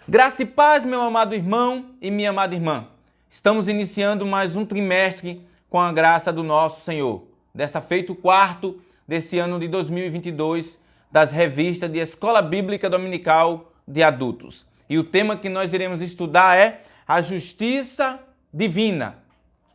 Graça e paz, meu amado irmão e minha amada irmã. Estamos iniciando mais um trimestre com a graça do nosso Senhor. Desta feita, o quarto desse ano de 2022 das revistas de Escola Bíblica Dominical de Adultos. E o tema que nós iremos estudar é a Justiça Divina.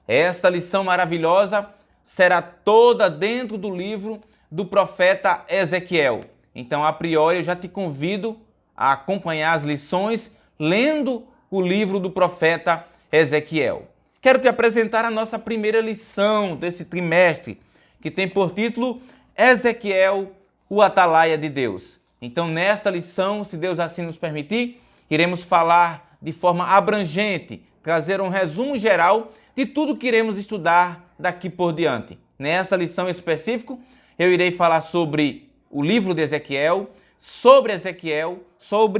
Esta lição maravilhosa será toda dentro do livro do profeta Ezequiel. Então, a priori, eu já te convido a acompanhar as lições lendo o livro do profeta Ezequiel. Quero te apresentar a nossa primeira lição desse trimestre, que tem por título Ezequiel, o Atalaia de Deus. Então, nesta lição, se Deus assim nos permitir, iremos falar de forma abrangente, trazer um resumo geral de tudo que iremos estudar daqui por diante. Nessa lição específica, eu irei falar sobre o livro de Ezequiel, sobre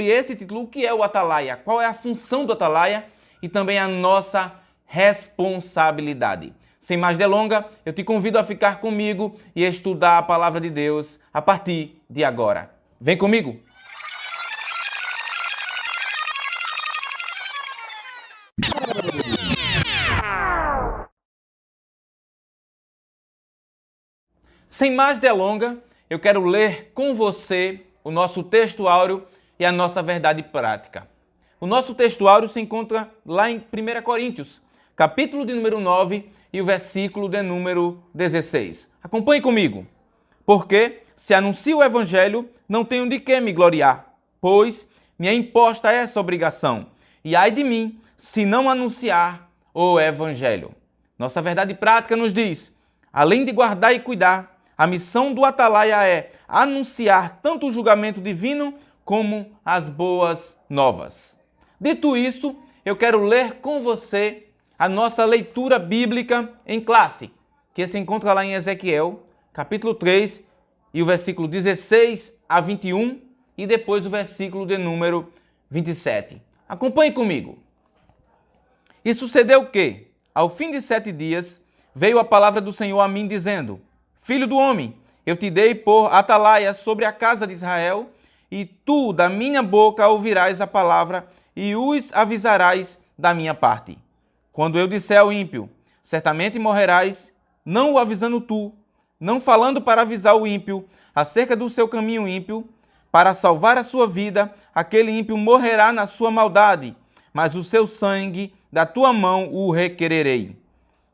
esse título, o que é o Atalaia, qual é a função do Atalaia e também a nossa responsabilidade. Sem mais delongas, eu te convido a ficar comigo e estudar a palavra de Deus a partir de agora. Vem comigo! Sem mais delongas, eu quero ler com você o nosso texto áureo e a nossa verdade prática. O nosso texto áureo se encontra lá em 1 Coríntios, capítulo de número 9 e o versículo de número 16. Acompanhe comigo. Porque, se anuncio o evangelho, não tenho de que me gloriar, pois me é imposta essa obrigação. E ai de mim, se não anunciar o evangelho. Nossa verdade prática nos diz, além de guardar e cuidar, a missão do Atalaia é anunciar tanto o julgamento divino como as boas novas. Dito isso, eu quero ler com você a nossa leitura bíblica em classe, que se encontra lá em Ezequiel, capítulo 3, e o versículo 16 a 21, e depois o versículo de número 27. Acompanhe comigo. E sucedeu que, ao fim de 7 dias, veio a palavra do Senhor a mim, dizendo: Filho do homem, eu te dei por atalaia sobre a casa de Israel, e tu da minha boca ouvirás a palavra e os avisarás da minha parte. Quando eu disser ao ímpio, certamente morrerás, não o avisando tu, não falando para avisar o ímpio acerca do seu caminho ímpio, para salvar a sua vida, aquele ímpio morrerá na sua maldade, mas o seu sangue da tua mão o requererei.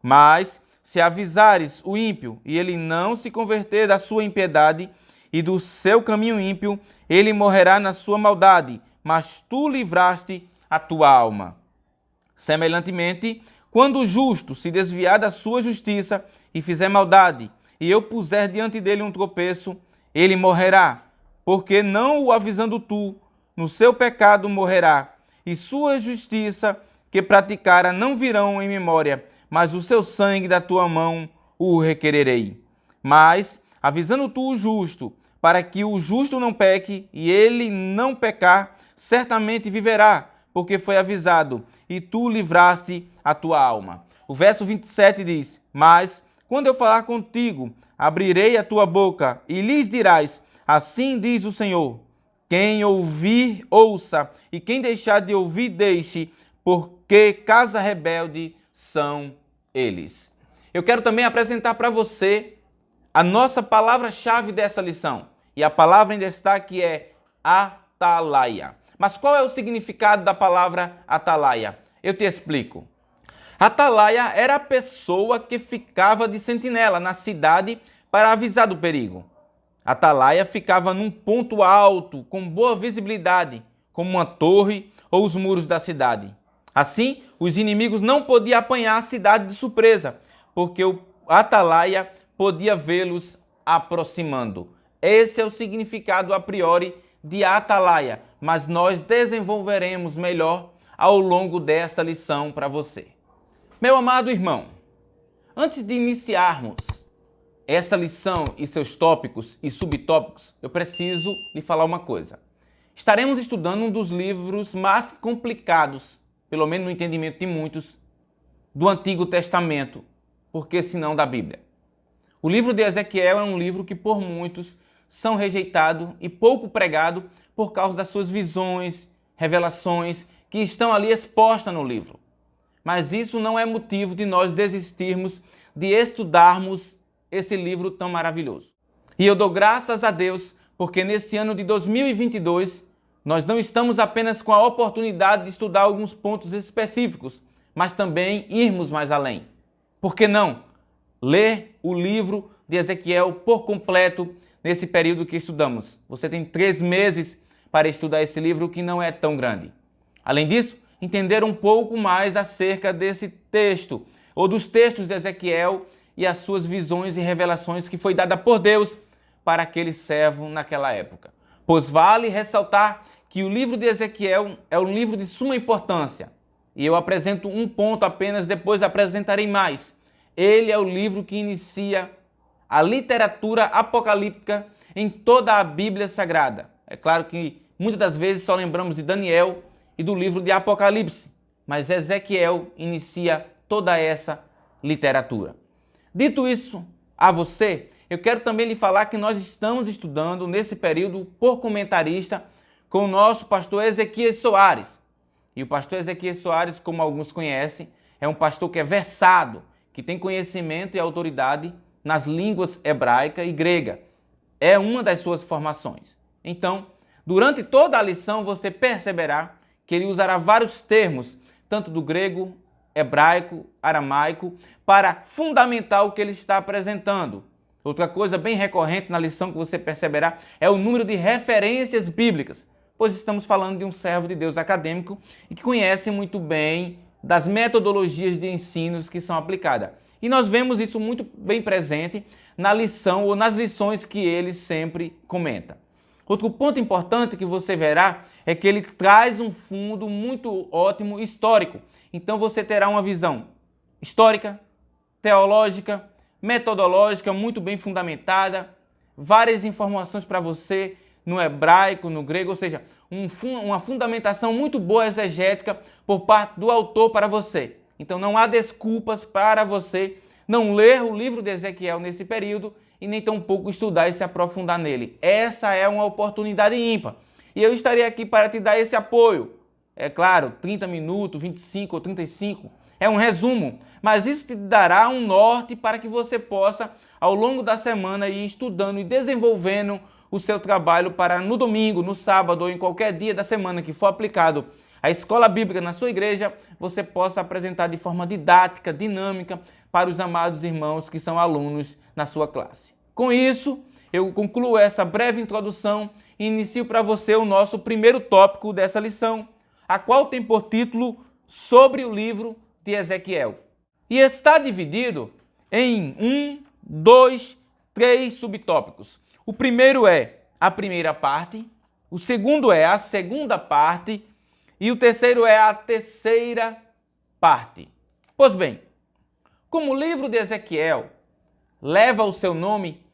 Mas se avisares o ímpio e ele não se converter da sua impiedade e do seu caminho ímpio, ele morrerá na sua maldade, mas tu livraste a tua alma. Semelhantemente, quando o justo se desviar da sua justiça e fizer maldade, e eu puser diante dele um tropeço, ele morrerá, porque não o avisando tu, no seu pecado morrerá, e sua justiça que praticara não virão em memória, mas o seu sangue da tua mão o requererei. Mas, avisando tu o justo, para que o justo não peque, e ele não pecar, certamente viverá, porque foi avisado, e tu livraste a tua alma. O verso 27 diz, mas, quando eu falar contigo, abrirei a tua boca, e lhes dirás, assim diz o Senhor, quem ouvir, ouça, e quem deixar de ouvir, deixe, porque casa rebelde são eles. Eu quero também apresentar para você a nossa palavra-chave dessa lição. E a palavra em destaque é atalaia. Mas qual é o significado da palavra atalaia? Eu te explico. Atalaia era a pessoa que ficava de sentinela na cidade para avisar do perigo. Atalaia ficava num ponto alto, com boa visibilidade, como uma torre ou os muros da cidade. Assim, os inimigos não podiam apanhar a cidade de surpresa, porque o atalaia podia vê-los aproximando. Esse é o significado a priori de atalaia, mas nós desenvolveremos melhor ao longo desta lição para você. Meu amado irmão, antes de iniciarmos esta lição e seus tópicos e subtópicos, eu preciso lhe falar uma coisa. Estaremos estudando um dos livros mais complicados, pelo menos no entendimento de muitos, do Antigo Testamento, porque senão da Bíblia. O livro de Ezequiel é um livro que por muitos são rejeitado e pouco pregado por causa das suas visões revelações que estão ali expostas no livro. Mas isso não é motivo de nós desistirmos de estudarmos esse livro tão maravilhoso. E eu dou graças a Deus porque nesse ano de 2022 nós não estamos apenas com a oportunidade de estudar alguns pontos específicos, mas também irmos mais além. Por que não ler o livro de Ezequiel por completo nesse período que estudamos? Você tem 3 meses para estudar esse livro, que não é tão grande. Além disso, entender um pouco mais acerca desse texto, ou dos textos de Ezequiel e as suas visões e revelações que foi dada por Deus para aquele servo naquela época. Pois vale ressaltar que o livro de Ezequiel é um livro de suma importância. E eu apresento um ponto apenas, depois apresentarei mais. Ele é o livro que inicia a literatura apocalíptica em toda a Bíblia Sagrada. É claro que muitas das vezes só lembramos de Daniel e do livro de Apocalipse, mas Ezequiel inicia toda essa literatura. Dito isso a você, eu quero também lhe falar que nós estamos estudando nesse período por comentarista com o nosso pastor Ezequias Soares. E o pastor Ezequias Soares, como alguns conhecem, é um pastor que é versado, que tem conhecimento e autoridade nas línguas hebraica e grega. É uma das suas formações. Então, durante toda a lição, você perceberá que ele usará vários termos, tanto do grego, hebraico, aramaico, para fundamentar o que ele está apresentando. Outra coisa bem recorrente na lição que você perceberá é o número de referências bíblicas, pois estamos falando de um servo de Deus acadêmico e que conhece muito bem das metodologias de ensinos que são aplicadas. E nós vemos isso muito bem presente na lição ou nas lições que ele sempre comenta. Outro ponto importante que você verá é que ele traz um fundo muito ótimo histórico. Então você terá uma visão histórica, teológica, metodológica muito bem fundamentada, várias informações para você no hebraico, no grego, ou seja, uma fundamentação muito boa exegética por parte do autor para você. Então não há desculpas para você não ler o livro de Ezequiel nesse período e nem tampouco estudar e se aprofundar nele. Essa é uma oportunidade ímpar. E eu estarei aqui para te dar esse apoio. É claro, 30 minutos, 25 ou 35, é um resumo, mas isso te dará um norte para que você possa, ao longo da semana, ir estudando e desenvolvendo o seu trabalho para no domingo, no sábado ou em qualquer dia da semana que for aplicado a escola bíblica na sua igreja, você possa apresentar de forma didática, dinâmica, para os amados irmãos que são alunos na sua classe. Com isso, eu concluo essa breve introdução e inicio para você o nosso primeiro tópico dessa lição, a qual tem por título Sobre o livro de Ezequiel. E está dividido em 3 subtópicos. O primeiro é a primeira parte, o segundo é a segunda parte e o terceiro é a terceira parte. Pois bem, como o livro de Ezequiel leva o seu nome,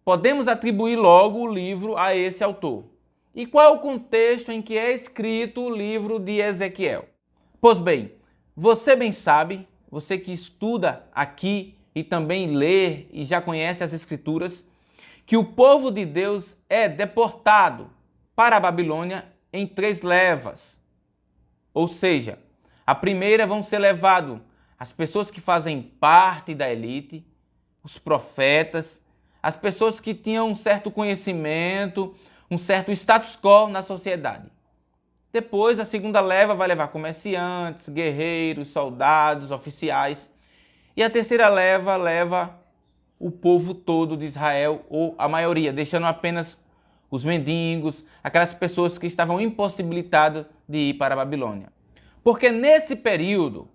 podemos atribuir logo o livro a esse autor. E qual é o contexto em que é escrito o livro de Ezequiel? Pois bem, você bem sabe, você que estuda aqui e também lê e já conhece as Escrituras, que o povo de Deus é deportado para a Babilônia em 3 levas. Ou seja, a primeira vão ser levados as pessoas que fazem parte da elite, os profetas, as pessoas que tinham um certo conhecimento, um certo status quo na sociedade. Depois, a segunda leva vai levar comerciantes, guerreiros, soldados, oficiais. E a terceira leva o povo todo de Israel, ou a maioria, deixando apenas os mendigos, aquelas pessoas que estavam impossibilitadas de ir para a Babilônia. Porque nesse período,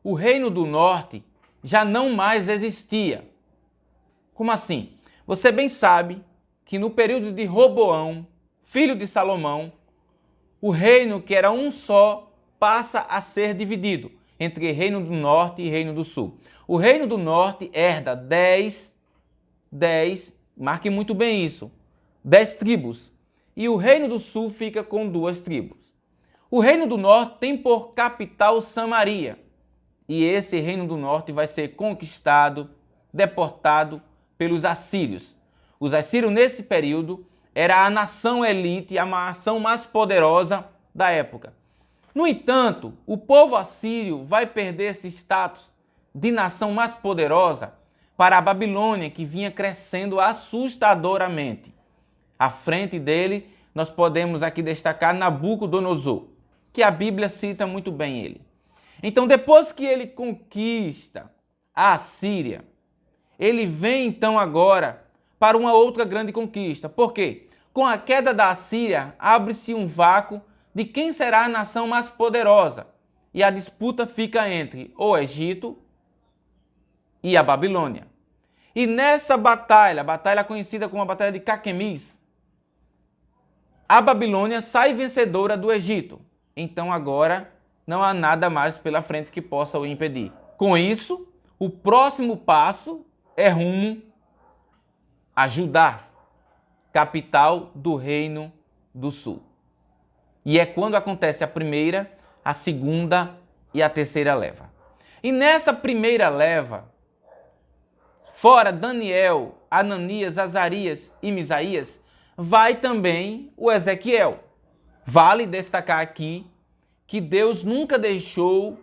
o reino do norte já não mais existia. Como assim? Você bem sabe que no período de Roboão, filho de Salomão, o reino que era um só passa a ser dividido entre reino do norte e reino do sul. O reino do norte herda 10, marque muito bem isso, 10 tribos. E o reino do sul fica com 2 tribos. O reino do norte tem por capital Samaria. E esse reino do norte vai ser conquistado, deportado pelos assírios. Os assírios, nesse período, era a nação elite, a nação mais poderosa da época. No entanto, o povo assírio vai perder esse status de nação mais poderosa para a Babilônia, que vinha crescendo assustadoramente. À frente dele, nós podemos aqui destacar Nabucodonosor, que a Bíblia cita muito bem ele. Então, depois que ele conquista a Assíria, ele vem então agora para uma outra grande conquista. Por quê? Com a queda da Assíria, abre-se um vácuo de quem será a nação mais poderosa. E a disputa fica entre o Egito e a Babilônia. E nessa batalha, a batalha conhecida como a Batalha de Caquemis, a Babilônia sai vencedora do Egito. Então agora não há nada mais pela frente que possa o impedir. Com isso, o próximo passo é rumo a Judá, capital do Reino do Sul. E é quando acontece a primeira, a segunda e a terceira leva. E nessa primeira leva, fora Daniel, Ananias, Azarias e Misaías, vai também o Ezequiel. Vale destacar aqui que Deus nunca deixou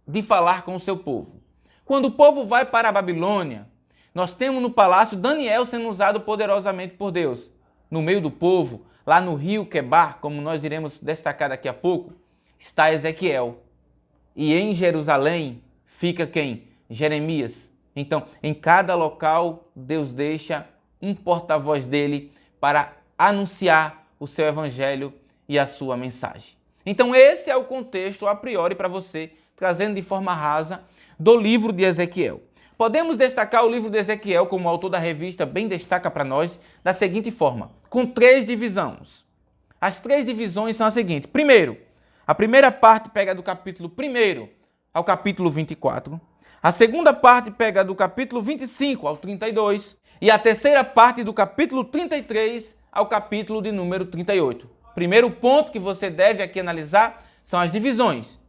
de falar com o seu povo. Quando o povo vai para a Babilônia, nós temos no palácio Daniel sendo usado poderosamente por Deus. No meio do povo, lá no rio Quebar, como nós iremos destacar daqui a pouco, está Ezequiel. E em Jerusalém fica quem? Jeremias. Então, em cada local, Deus deixa um porta-voz dele para anunciar o seu evangelho e a sua mensagem. Então, esse é o contexto a priori para você, trazendo de forma rasa do livro de Ezequiel. Podemos destacar o livro de Ezequiel, como o autor da revista bem destaca para nós, da seguinte forma, com 3 divisões. As 3 divisões são as seguintes. Primeiro, a primeira parte pega do capítulo 1 ao capítulo 24. A segunda parte pega do capítulo 25 ao 32. E a terceira parte do capítulo 33 ao capítulo de número 38. Primeiro ponto que você deve aqui analisar são as divisões.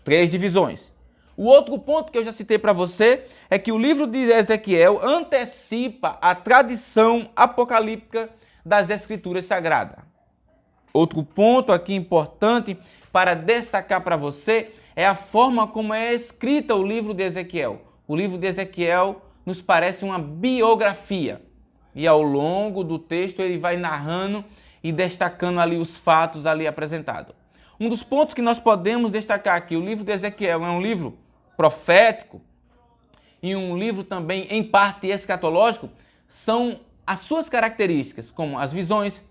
3 divisões. O outro ponto que eu já citei para você é que o livro de Ezequiel antecipa a tradição apocalíptica das Escrituras Sagradas. Outro ponto aqui importante para destacar para você é a forma como é escrita o livro de Ezequiel. O livro de Ezequiel nos parece uma biografia. E ao longo do texto ele vai narrando e destacando ali os fatos ali apresentados. Um dos pontos que nós podemos destacar aqui, o livro de Ezequiel é um livro profético e um livro também em parte escatológico, são as suas características, como as visões,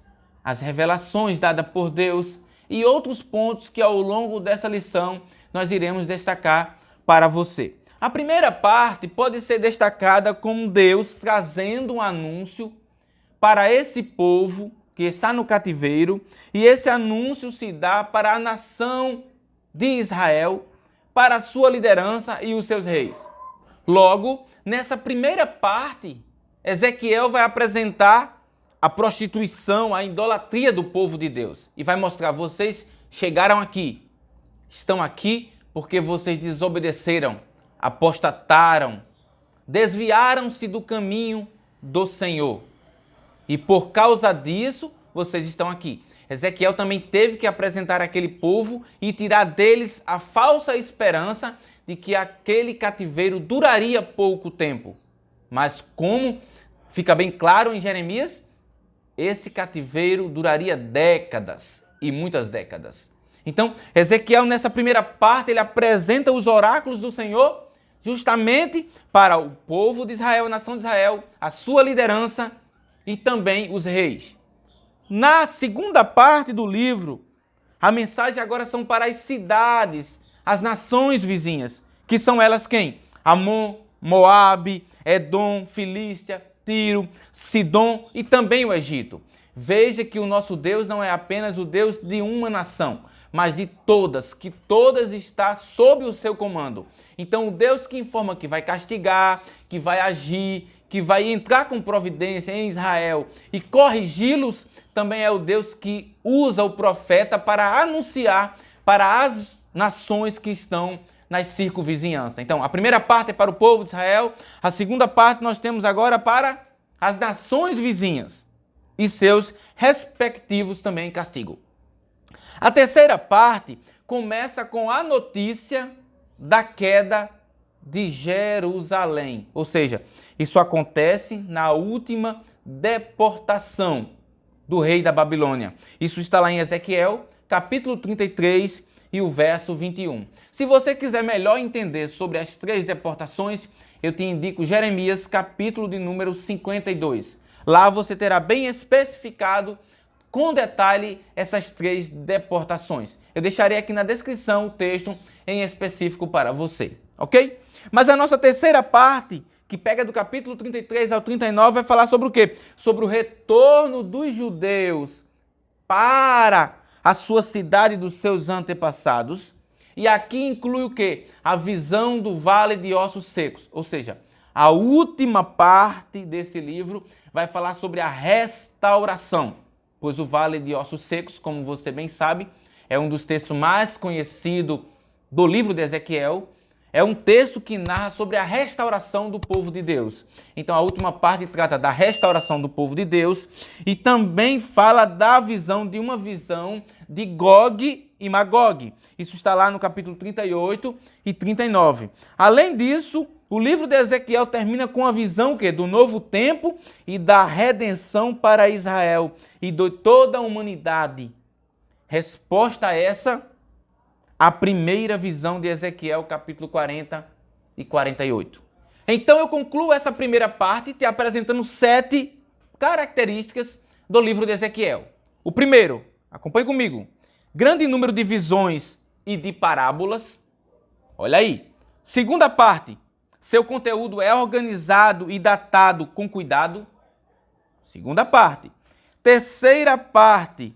as revelações dadas por Deus e outros pontos que ao longo dessa lição nós iremos destacar para você. A primeira parte pode ser destacada como Deus trazendo um anúncio para esse povo que está no cativeiro, e esse anúncio se dá para a nação de Israel, para a sua liderança e os seus reis. Logo, nessa primeira parte, Ezequiel vai apresentar a prostituição, a idolatria do povo de Deus. E vai mostrar, vocês chegaram aqui, estão aqui porque vocês desobedeceram, apostataram, desviaram-se do caminho do Senhor. E por causa disso, vocês estão aqui. Ezequiel também teve que apresentar aquele povo e tirar deles a falsa esperança de que aquele cativeiro duraria pouco tempo. Mas como fica bem claro em Jeremias, esse cativeiro duraria décadas e muitas décadas. Então, Ezequiel nessa primeira parte, ele apresenta os oráculos do Senhor justamente para o povo de Israel, a nação de Israel, a sua liderança e também os reis. Na segunda parte do livro, a mensagem agora são para as cidades, as nações vizinhas, que são elas quem? Amon, Moabe, Edom, Filístia, Tiro, Sidom e também o Egito. Veja que o nosso Deus não é apenas o Deus de uma nação, mas de todas, que todas está sob o seu comando. Então o Deus que informa que vai castigar, que vai agir, que vai entrar com providência em Israel e corrigi-los, também é o Deus que usa o profeta para anunciar para as nações que estão nas circunvizinhanças. Então, a primeira parte é para o povo de Israel, a segunda parte nós temos agora para as nações vizinhas e seus respectivos também castigo. A terceira parte começa com a notícia da queda de Jerusalém. Ou seja, isso acontece na última deportação do rei da Babilônia. Isso está lá em Ezequiel, capítulo 33 e o verso 21. Se você quiser melhor entender sobre as 3 deportações, eu te indico Jeremias, capítulo de número 52. Lá você terá bem especificado, com detalhe, essas 3 deportações. Eu deixarei aqui na descrição o texto em específico para você, ok? Mas a nossa terceira parte, que pega do capítulo 33 ao 39, vai falar sobre o quê? Sobre o retorno dos judeus para a sua cidade dos seus antepassados. E aqui inclui o quê? A visão do vale de ossos secos. Ou seja, a última parte desse livro vai falar sobre a restauração. Pois o vale de ossos secos, como você bem sabe, é um dos textos mais conhecidos do livro de Ezequiel. É um texto que narra sobre a restauração do povo de Deus. Então a última parte trata da restauração do povo de Deus e também fala da visão de Gog e Magog. Isso está lá no capítulo 38 e 39. Além disso, o livro de Ezequiel termina com a visão do novo tempo e da redenção para Israel e de toda a humanidade. Resposta a essa, a primeira visão de Ezequiel, capítulo 40 e 48. Então eu concluo essa primeira parte te apresentando 7 características do livro de Ezequiel. O primeiro, acompanhe comigo, grande número de visões e de parábolas. Olha aí. Segunda parte, seu conteúdo é organizado e datado com cuidado. Segunda parte. Terceira parte,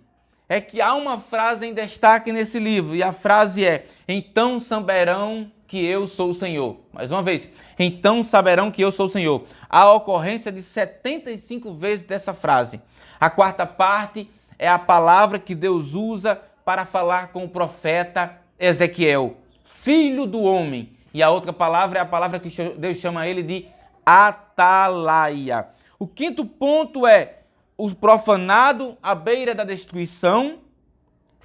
é que há uma frase em destaque nesse livro, e a frase é: então saberão que eu sou o Senhor. Mais uma vez, então saberão que eu sou o Senhor. A ocorrência de 75 vezes dessa frase. A quarta parte é a palavra que Deus usa para falar com o profeta Ezequiel, filho do homem. E a outra palavra é a palavra que Deus chama ele de Atalaia. O quinto ponto é o profanado à beira da destruição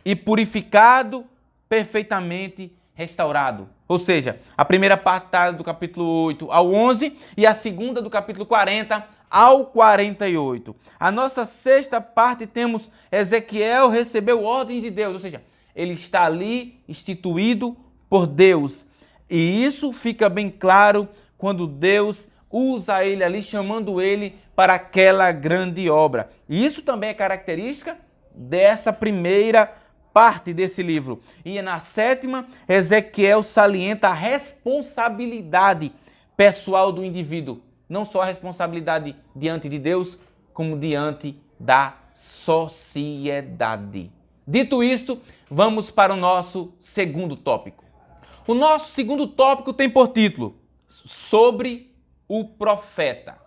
e purificado, perfeitamente restaurado. Ou seja, a primeira parte está do capítulo 8 ao 11 e a segunda do capítulo 40 ao 48. A nossa sexta parte temos Ezequiel recebeu ordens de Deus, ou seja, ele está ali instituído por Deus. E isso fica bem claro quando Deus usa ele ali, chamando ele para aquela grande obra. E isso também é característica dessa primeira parte desse livro. E na sétima, Ezequiel salienta a responsabilidade pessoal do indivíduo. Não só a responsabilidade diante de Deus, como diante da sociedade. Dito isto, vamos para o nosso segundo tópico. O nosso segundo tópico tem por título Sobre o Profeta.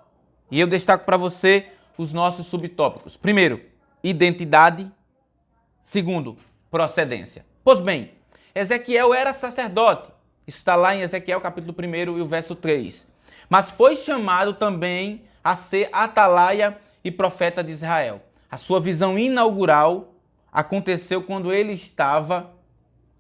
E eu destaco para você os nossos subtópicos. Primeiro, identidade. Segundo, procedência. Pois bem, Ezequiel era sacerdote. Está lá em Ezequiel capítulo 1 e o verso 3. Mas foi chamado também a ser atalaia e profeta de Israel. A sua visão inaugural aconteceu quando ele estava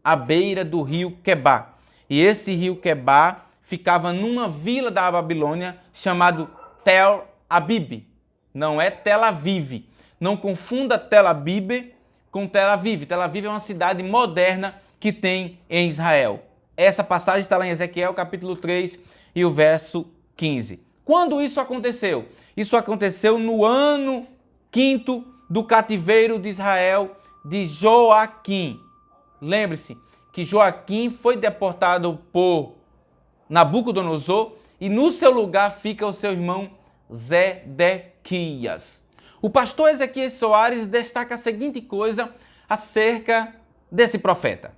à beira do rio Quebá. E esse rio Quebá ficava numa vila da Babilônia chamado Tel Abib. Não é Tel Aviv. Não confunda Tel Abib com Tel Aviv. Tel Aviv é uma cidade moderna que tem em Israel. Essa passagem está lá em Ezequiel capítulo 3 e o verso 15. Quando isso aconteceu? Isso aconteceu no ano 5º do cativeiro de Israel de Joaquim. Lembre-se que Joaquim foi deportado por Nabucodonosor e no seu lugar fica o seu irmão Zedequias. O pastor Ezequiel Soares destaca a seguinte coisa acerca desse profeta.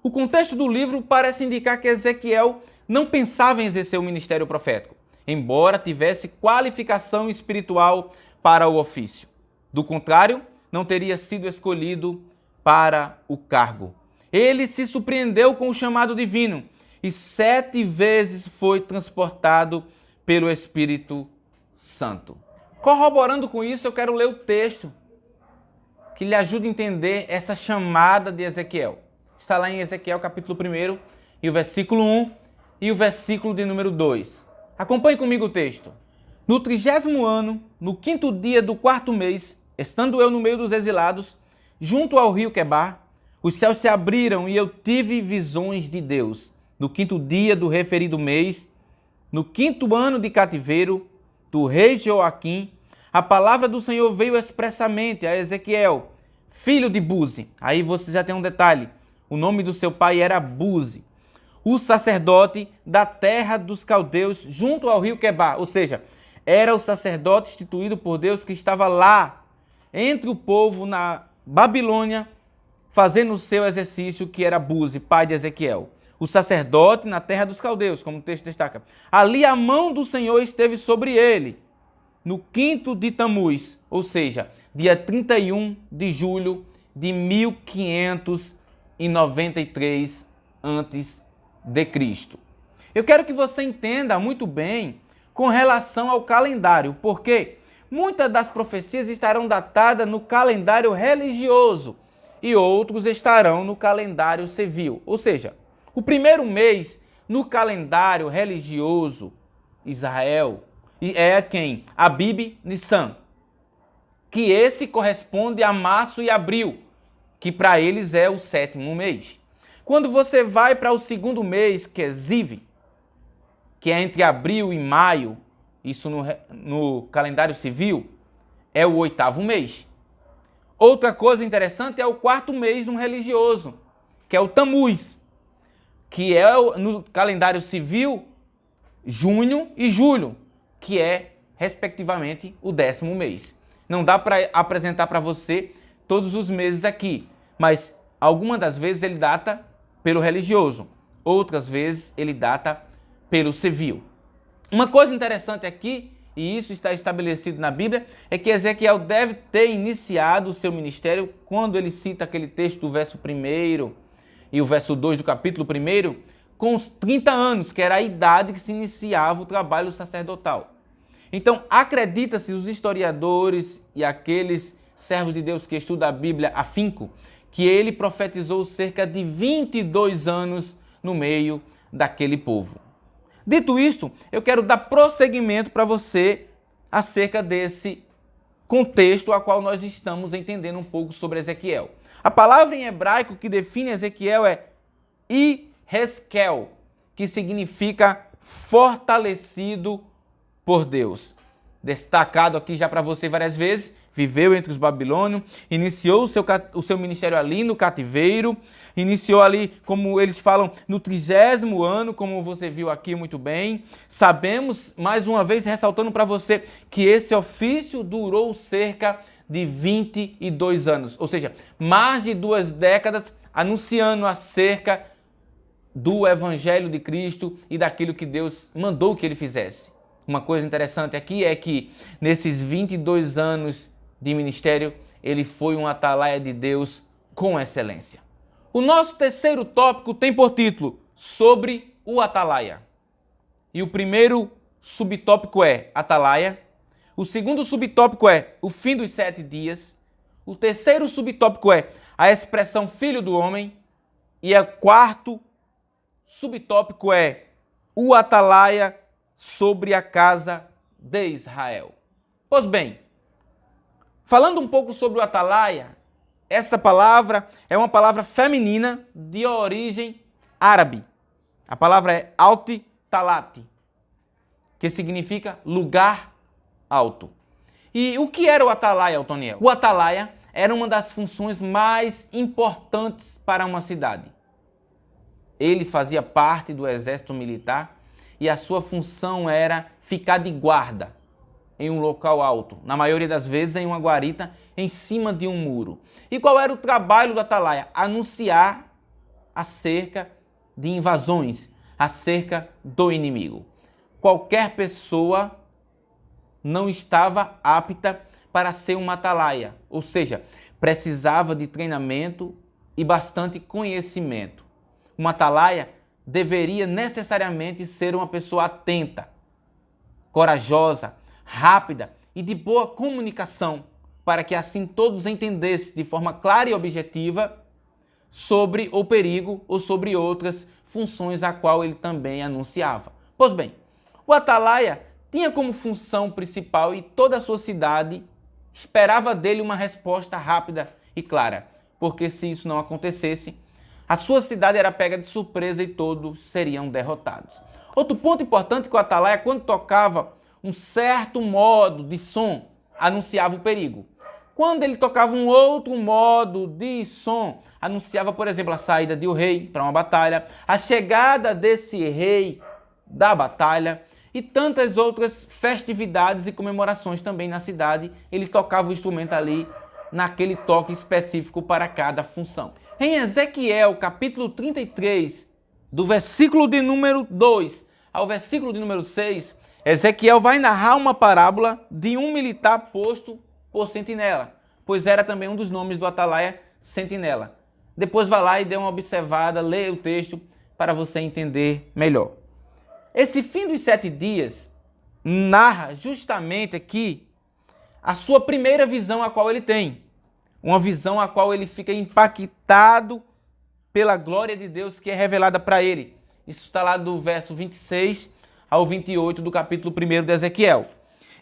O contexto do livro parece indicar que Ezequiel não pensava em exercer o ministério profético, embora tivesse qualificação espiritual para o ofício. Do contrário, não teria sido escolhido para o cargo. Ele se surpreendeu com o chamado divino e 7 vezes foi transportado pelo Espírito Santo. Corroborando com isso, eu quero ler o texto que lhe ajude a entender essa chamada de Ezequiel. Está lá em Ezequiel capítulo 1, e o versículo 1 e o versículo de número 2. Acompanhe comigo o texto. No 30º ano, no 5º dia do 4º mês, estando eu no meio dos exilados, junto ao rio Quebar, os céus se abriram e eu tive visões de Deus. No 5º dia do referido mês, no 5º ano de cativeiro do rei Joaquim, a palavra do Senhor veio expressamente a Ezequiel, filho de Buzi. Aí você já tem um detalhe. O nome do seu pai era Buzi, o sacerdote da terra dos caldeus, junto ao rio Quebar. Ou seja, era o sacerdote instituído por Deus que estava lá, entre o povo na Babilônia, fazendo o seu exercício, que era Buzi, pai de Ezequiel. O sacerdote na terra dos caldeus, como o texto destaca. Ali a mão do Senhor esteve sobre ele, no 5º de Tamuz, ou seja, dia 31 de julho de 1593 a.C. Eu quero que você entenda muito bem com relação ao calendário, porque muitas das profecias estarão datadas no calendário religioso e outros estarão no calendário civil. Ou seja, o primeiro mês no calendário religioso Israel é quem? Abib Nissan, que esse corresponde a março e abril, que para eles é o 7º mês. Quando você vai para o segundo mês, que é Ziv, que é entre abril e maio, isso no calendário civil, é o 8º mês. Outra coisa interessante é o 4º mês no religioso, que é o Tamuz, que é no calendário civil, junho e julho, que é, respectivamente, o 10º mês. Não dá para apresentar para você todos os meses aqui, mas algumas das vezes ele data pelo religioso, outras vezes ele data pelo civil. Uma coisa interessante aqui, e isso está estabelecido na Bíblia, é que Ezequiel deve ter iniciado o seu ministério quando ele cita aquele texto do verso 1 e o verso 2 do capítulo 1, com os 30 anos, que era a idade que se iniciava o trabalho sacerdotal. Então, acredita-se os historiadores e aqueles servos de Deus que estudam a Bíblia afinco, que ele profetizou cerca de 22 anos no meio daquele povo. Dito isto, eu quero dar prosseguimento para você acerca desse contexto a qual nós estamos entendendo um pouco sobre Ezequiel. A palavra em hebraico que define Ezequiel é Yehezkel, que significa fortalecido por Deus. Destacado aqui já para você várias vezes, viveu entre os babilônios, iniciou o seu ministério ali no cativeiro, iniciou ali, como eles falam, no 30º ano, como você viu aqui muito bem. Sabemos, mais uma vez, ressaltando para você, que esse ofício durou cerca de 22 anos, ou seja, mais de 2 décadas anunciando acerca do Evangelho de Cristo e daquilo que Deus mandou que ele fizesse. Uma coisa interessante aqui é que nesses 22 anos de ministério, ele foi um atalaia de Deus com excelência. O nosso terceiro tópico tem por título sobre o atalaia. E o primeiro subtópico é atalaia. O segundo subtópico é o fim dos 7 dias. O terceiro subtópico é a expressão filho do homem. E o quarto subtópico é o atalaia sobre a casa de Israel. Pois bem, falando um pouco sobre o atalaia, essa palavra é uma palavra feminina de origem árabe. A palavra é alt-talat, que significa lugar alto. E o que era o atalaia, Otoniel? O atalaia era uma das funções mais importantes para uma cidade. Ele fazia parte do exército militar e a sua função era ficar de guarda em um local alto, na maioria das vezes em uma guarita em cima de um muro. E qual era o trabalho do atalaia? Anunciar acerca de invasões, acerca do inimigo. Qualquer pessoa não estava apta para ser um atalaia, ou seja, precisava de treinamento e bastante conhecimento. Um atalaia deveria necessariamente ser uma pessoa atenta, corajosa, rápida e de boa comunicação, para que assim todos entendessem de forma clara e objetiva sobre o perigo ou sobre outras funções a qual ele também anunciava. Pois bem, o atalaia tinha como função principal e toda a sua cidade esperava dele uma resposta rápida e clara, porque se isso não acontecesse, a sua cidade era pega de surpresa e todos seriam derrotados. Outro ponto importante que o atalaia, quando tocava um certo modo de som, anunciava o perigo. Quando ele tocava um outro modo de som, anunciava, por exemplo, a saída de um rei para uma batalha, a chegada desse rei da batalha e tantas outras festividades e comemorações também na cidade. Ele tocava o instrumento ali naquele toque específico para cada função. Em Ezequiel, capítulo 33, do versículo de número 2 ao versículo de número 6, Ezequiel vai narrar uma parábola de um militar posto por sentinela, pois era também um dos nomes do atalaia, sentinela. Depois vá lá e dê uma observada, leia o texto para você entender melhor. Esse fim dos 7 dias narra justamente aqui a sua primeira visão a qual ele tem. Uma visão a qual ele fica impactado pela glória de Deus que é revelada para ele. Isso está lá do verso 26 ao 28 do capítulo 1 de Ezequiel.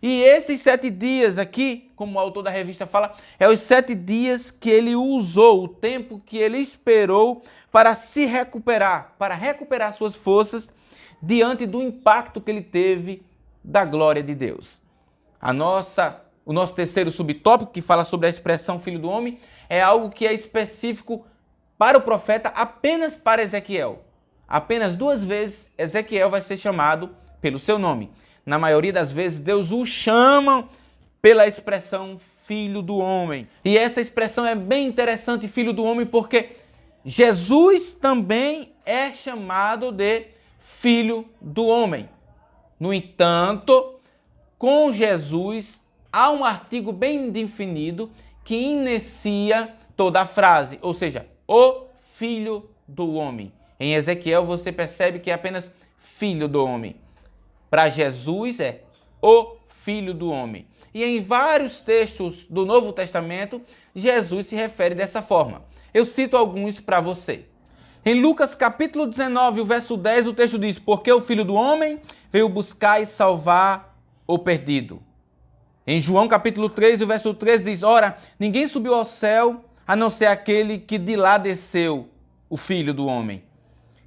E esses 7 dias aqui, como o autor da revista fala, é os 7 dias que ele usou, o tempo que ele esperou para se recuperar, para recuperar suas forças diante do impacto que ele teve da glória de Deus. O nosso terceiro subtópico, que fala sobre a expressão Filho do Homem, é algo que é específico para o profeta, apenas para Ezequiel. Apenas 2 vezes Ezequiel vai ser chamado pelo seu nome. Na maioria das vezes, Deus o chama pela expressão Filho do Homem. E essa expressão é bem interessante, Filho do Homem, porque Jesus também é chamado de Filho do Homem. No entanto, com Jesus, há um artigo bem definido que inicia toda a frase, ou seja, o Filho do Homem. Em Ezequiel você percebe que é apenas Filho do Homem. Para Jesus é o Filho do Homem. E em vários textos do Novo Testamento, Jesus se refere dessa forma. Eu cito alguns para você. Em Lucas capítulo 19, o verso 10, o texto diz: porque o Filho do Homem veio buscar e salvar o perdido. Em João capítulo 3, o verso 13 diz: ora, ninguém subiu ao céu a não ser aquele que de lá desceu, o Filho do Homem.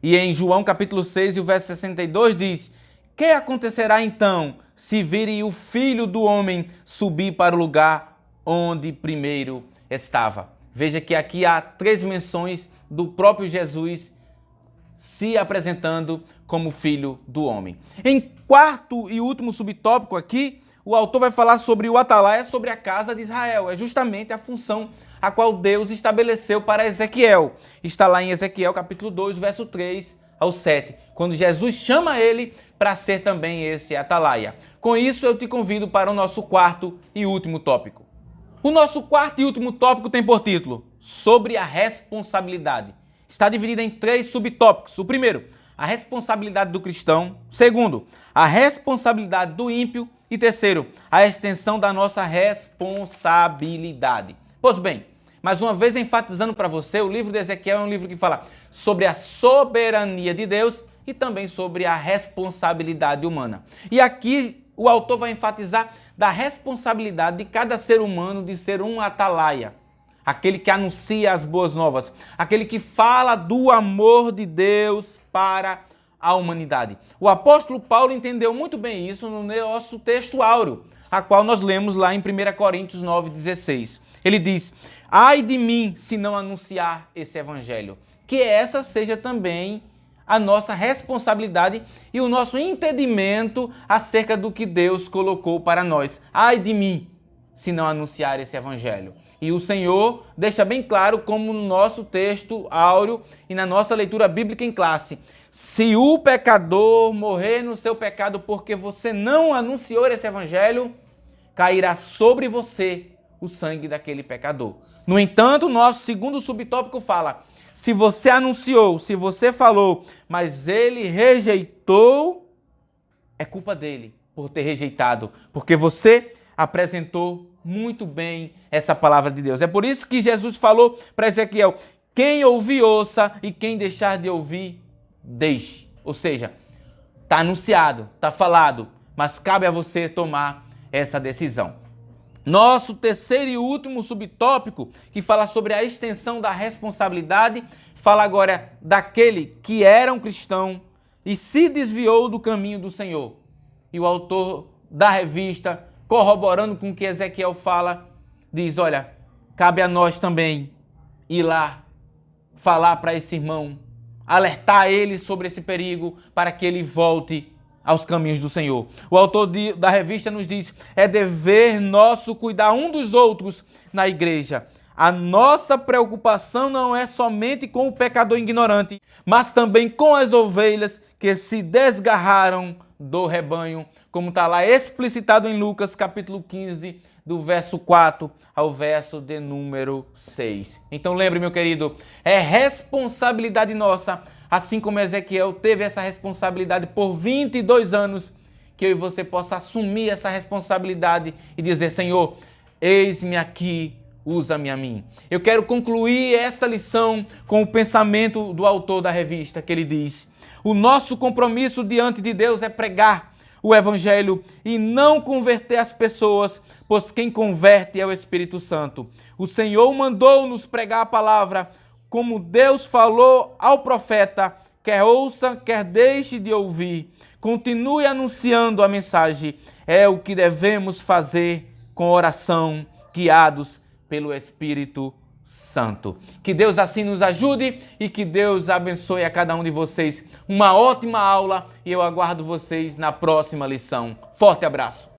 E em João capítulo 6, o verso 62 diz: que acontecerá então se virem o Filho do Homem subir para o lugar onde primeiro estava? Veja que aqui há 3 menções do próprio Jesus se apresentando como Filho do Homem. Em quarto e último subtópico aqui, o autor vai falar sobre o atalaia, sobre a casa de Israel. É justamente a função a qual Deus estabeleceu para Ezequiel. Está lá em Ezequiel capítulo 2, verso 3 ao 7, quando Jesus chama ele para ser também esse atalaia. Com isso, eu te convido para o nosso quarto e último tópico. O nosso quarto e último tópico tem por título sobre a responsabilidade. Está dividido em 3 subtópicos. O primeiro, a responsabilidade do cristão. Segundo, a responsabilidade do ímpio. E terceiro, a extensão da nossa responsabilidade. Pois bem, mais uma vez enfatizando para você, o livro de Ezequiel é um livro que fala sobre a soberania de Deus e também sobre a responsabilidade humana. E aqui o autor vai enfatizar da responsabilidade de cada ser humano de ser um atalaia, aquele que anuncia as boas novas, aquele que fala do amor de Deus para a humanidade. O apóstolo Paulo entendeu muito bem isso no nosso texto áureo, a qual nós lemos lá em 1 Coríntios 9,16. Ele diz: ai de mim se não anunciar esse evangelho. Que essa seja também a nossa responsabilidade e o nosso entendimento acerca do que Deus colocou para nós. Ai de mim se não anunciar esse evangelho. E o Senhor deixa bem claro, como no nosso texto áureo e na nossa leitura bíblica em classe: se o pecador morrer no seu pecado porque você não anunciou esse evangelho, cairá sobre você o sangue daquele pecador. No entanto, o nosso segundo subtópico fala: se você anunciou, se você falou, mas ele rejeitou, é culpa dele por ter rejeitado, porque você apresentou muito bem essa palavra de Deus. É por isso que Jesus falou para Ezequiel: quem ouvir, ouça, e quem deixar de ouvir, deixe. Ou seja, está anunciado, está falado, mas cabe a você tomar essa decisão. Nosso terceiro e último subtópico, que fala sobre a extensão da responsabilidade, fala agora daquele que era um cristão e se desviou do caminho do Senhor. E o autor da revista, corroborando com o que Ezequiel fala, diz: olha, cabe a nós também ir lá falar para esse irmão, alertar ele sobre esse perigo para que ele volte aos caminhos do Senhor. O autor da revista nos diz: é dever nosso cuidar um dos outros na igreja. A nossa preocupação não é somente com o pecador ignorante, mas também com as ovelhas que se desgarraram do rebanho, como está lá explicitado em Lucas capítulo 15, do verso 4 ao verso de número 6. Então lembre, meu querido, é responsabilidade nossa, assim como Ezequiel teve essa responsabilidade por 22 anos, que eu e você possa assumir essa responsabilidade e dizer: Senhor, eis-me aqui, usa-me a mim. Eu quero concluir esta lição com o pensamento do autor da revista, que ele diz: o nosso compromisso diante de Deus é pregar o Evangelho e não converter as pessoas, pois quem converte é o Espírito Santo. O Senhor mandou-nos pregar a palavra, como Deus falou ao profeta, quer ouça, quer deixe de ouvir. Continue anunciando a mensagem. É o que devemos fazer com oração, guiados pelo Espírito Santo. Que Deus assim nos ajude e que Deus abençoe a cada um de vocês. Uma ótima aula e eu aguardo vocês na próxima lição. Forte abraço!